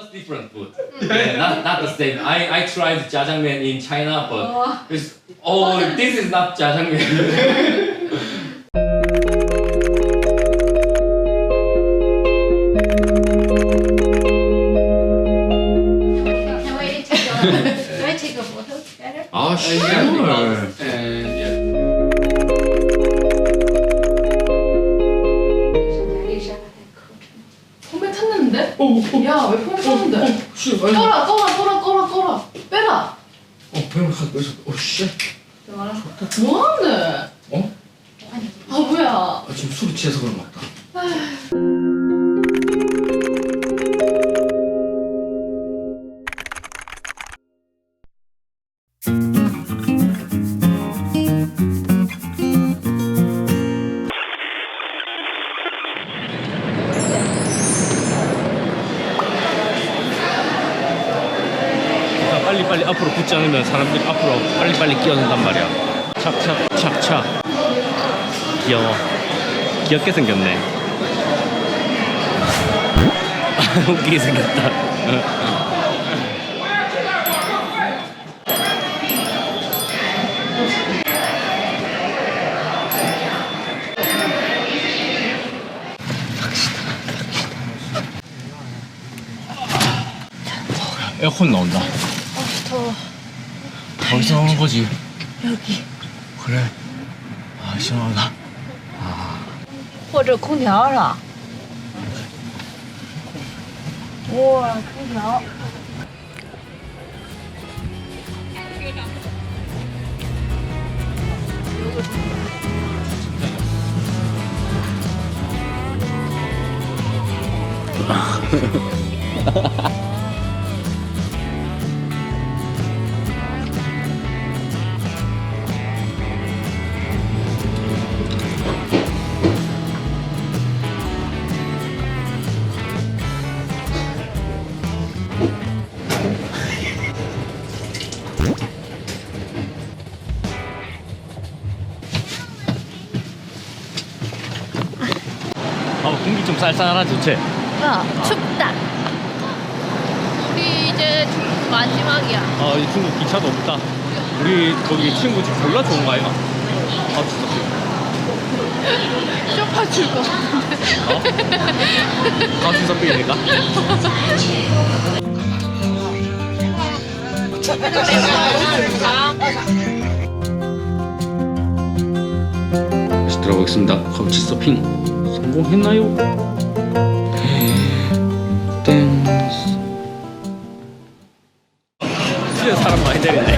Just different food. Yeah, not the same. I tried jjajangmyeon in China, but this is not jjajangmyeon. Can I take a photo together? Ah, sure. And yeah. 폼에 탔는데? 야, 왜 폼에 탔는데? 꺼라. 빼라. 배를 가서 쉣. 뭐하는데? 어? 아, 뭐야. 지금 술이 취해서 그런 것 같다. 빨리 앞으로 붙지 않으면 사람들이 앞으로 빨리 끼어든단 말이야. 착착착착. 귀여워. 귀엽게 생겼네. 웃기게 생겼다. 에어컨 나온다. 더워. 어디서 나오는 거지? 여기. 그래. 아, 시원하다. 或者空调了。哇，空调。 공기 좀 쌀쌀하라 좋지? 춥다. 우리 이제 중국 마지막이야. 아, 이 중국 기차도 없다. 우리 거기 친구 집 졸라 좋은 거 아이가? 아, 진짜. 쇼파 줄 거. 아, 진짜 삐니까? 다시 들어가겠습니다. 카우치 서핑 성공했나요? 땡스. 진짜 사람 많이 내리네.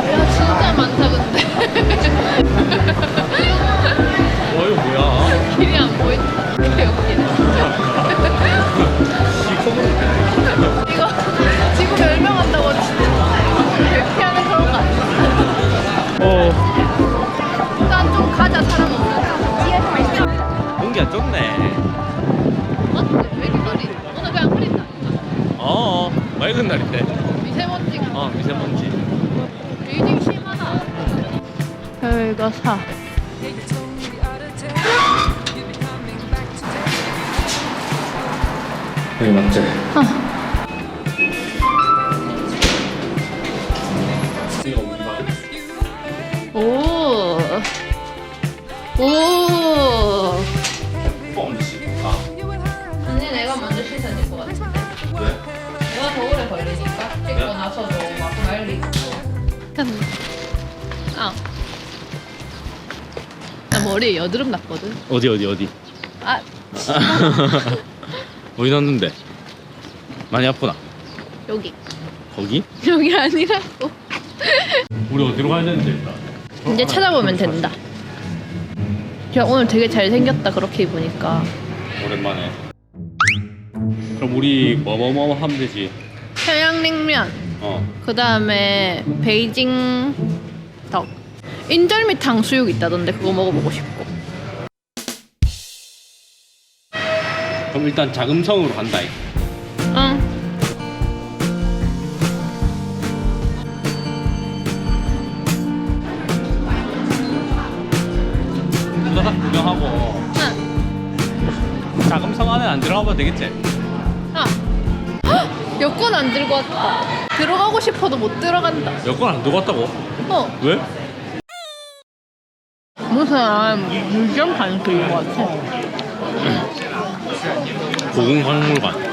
야, 진짜 많다 근데. 이거 뭐야? 길이 안 보인다. 개 웃기네. 이거 지금 멸명한다고 진짜 피하는 그런 거 같아. 일단 좀 가자 사람 없는. 공기가 좁네. 맞지? 왜 이렇게 흐리? 오늘 그냥 흐린다. 맑은 날인데. 미세먼지가. 미세먼지. 베이징 심하다. 이거 사. 여기 맞지? 오. 오. 뻥치. 언니 내가 먼저 씻어야 될 것 같은데. 왜? 내가 더 오래 걸리니까. 찍고 나서도 막 말리고. 나 머리에 여드름 났거든. 어디? 아, 어디 났는데? 많이 아프나? 여기. 거기? 여기 아니라고. 우리 어디로 가야 되는데 일단? 이제 찾아보면 된다. 야, 오늘 되게 잘생겼다 그렇게 입으니까. 오랜만에. 그럼 우리 뭐 하면 되지? 평양냉면. 그 다음에 베이징 덕. 인절미 탕수육 있다던데 그거 먹어보고 싶고. 그럼 일단 자금성으로 간다. 응. 후다닥 구경하고 자금성 안에 안 들어가면 되겠지? 아, 헉! 여권 안 들고 왔다. 들어가고 싶어도 못 들어간다. 여권 안 들어갔다고? 어, 왜? 무슨 물점 가는 그인 것 같아. 고궁박물관.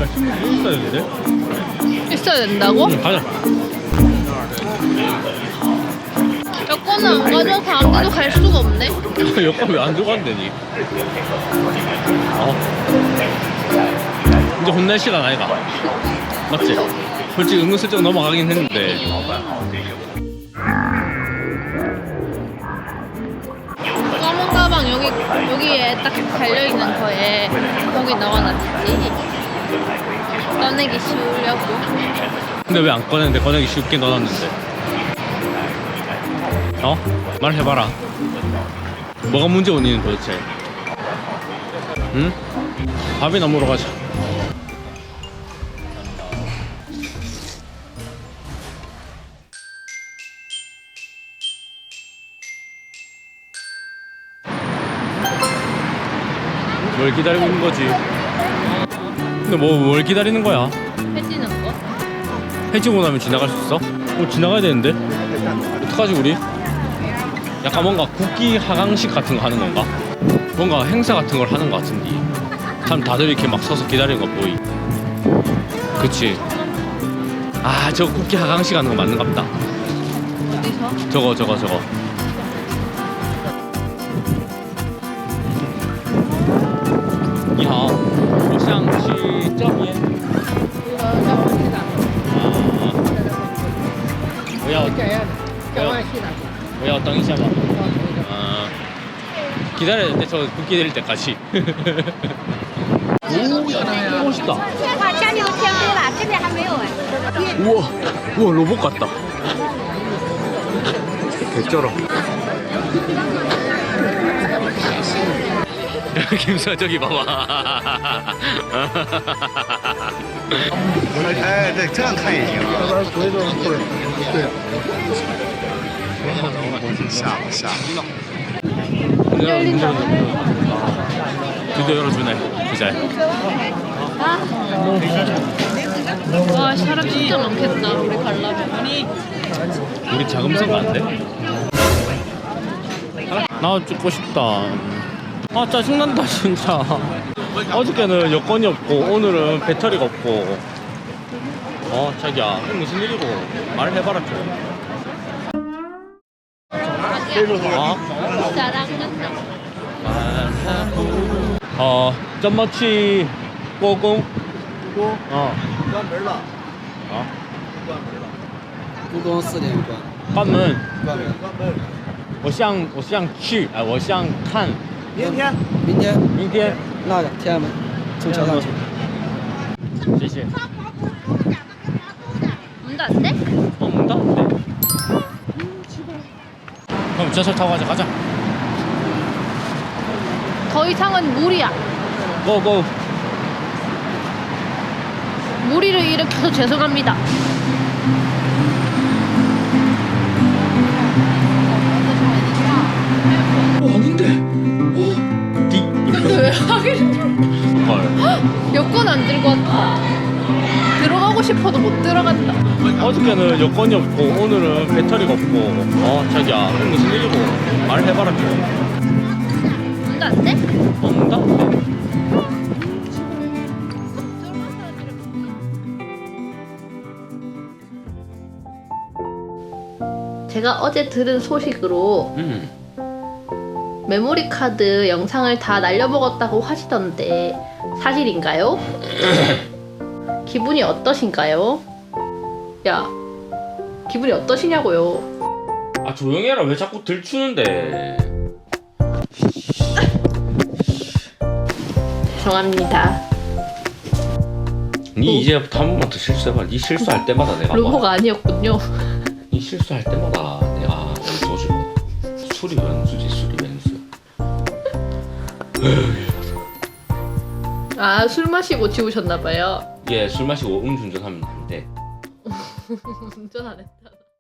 야, 신분증 있어야 되는데? 있어야 된다고? 응, 가자. 여권을 안 가져서 아무데도 갈 수가 없네. 여권 왜 안 들어간대니? 이제 혼낼 시간 아이가? 맞지? 솔직히 은근슬쩍 넘어가긴 했는데. 검은 가방 여기에 딱 달려 있는 거에 거기 넣어놨지. 꺼내기 쉬우려고. 근데 왜 안 꺼냈는데 꺼내기 쉽게 넣어놨는데? 어? 말해봐라. 뭐가 문제 원인은 도대체? 응? 밥이나 먹으러 가자. 뭘 기다리고 있는 거지? 근데 뭘 기다리는 거야? 해지는 거? 해지고 나면 지나갈 수 있어? 지나가야 되는데? 어떡하지 우리? 약간 뭔가 국기 하강식 같은 거 하는 건가? 뭔가 행사 같은 걸 하는 거 같은데 참 다들 이렇게 막 서서 기다리는 거 보이. 그치? 아 저거 국기 하강식 하는 거 맞는갑다. 어디서? 저거 야, 我想去这边。我要等一下吧。기다려야 되는데 저 국기 내릴 때까지. 오, 야, 멋있다. 哇，家里都天黑了，这边还没有哎。 우와, 로봇 같다. 개쩔어. 김수아 저기 봐봐. 哎，对，这样看也行啊。下。 드디어 열어주네. 그제. 와, 사람 진짜 많겠다. 우리 가려면. 우리 자금성 안 돼? 나 찍고 싶다. 아 짜증난다 진짜. 어저께는 여권이 없고 오늘은 배터리가 없고. 자기야 무슨 일이고 말해봐라 좀. 사랑한다.怎么去故宫？关门了，故宫4点关。关门。关门。我想去，我想看。明天。明天。那个天安门，从桥上去。谢谢。 문도 안 돼? 문 닫았대. 그럼 전철 타고 가자. 더 이상은 무리야. 고고. 무리를 일으켜서 죄송합니다. 왜 하긴 여권 안 들고 왔다. 들어가고 싶어도 못 들어간다. 어저께는 여권이 없고 오늘은 배터리가 없고. 자기야 무슨 일이고 말해봐라 좀. 문도 안 돼? 문 닫았대. 제가 어제 들은 소식으로 메모리 카드 영상을 다 날려먹었다고 하시던데 사실인가요? 기분이 어떠신가요? 야, 기분이 어떠시냐고요? 아 조용히 해라. 왜 자꾸 들추는데. 죄송합니다. 니 이제 한 번만 더 실수해봐. 니 실수할 때마다 내가 루머가 아니었군요. 니 실수할 때마다 내가 소주 술이 왼수지. 아, 술 마시고 지우셨나봐요. 예, 술 마시고 음주운전하면 안 돼. 운전 안 했다.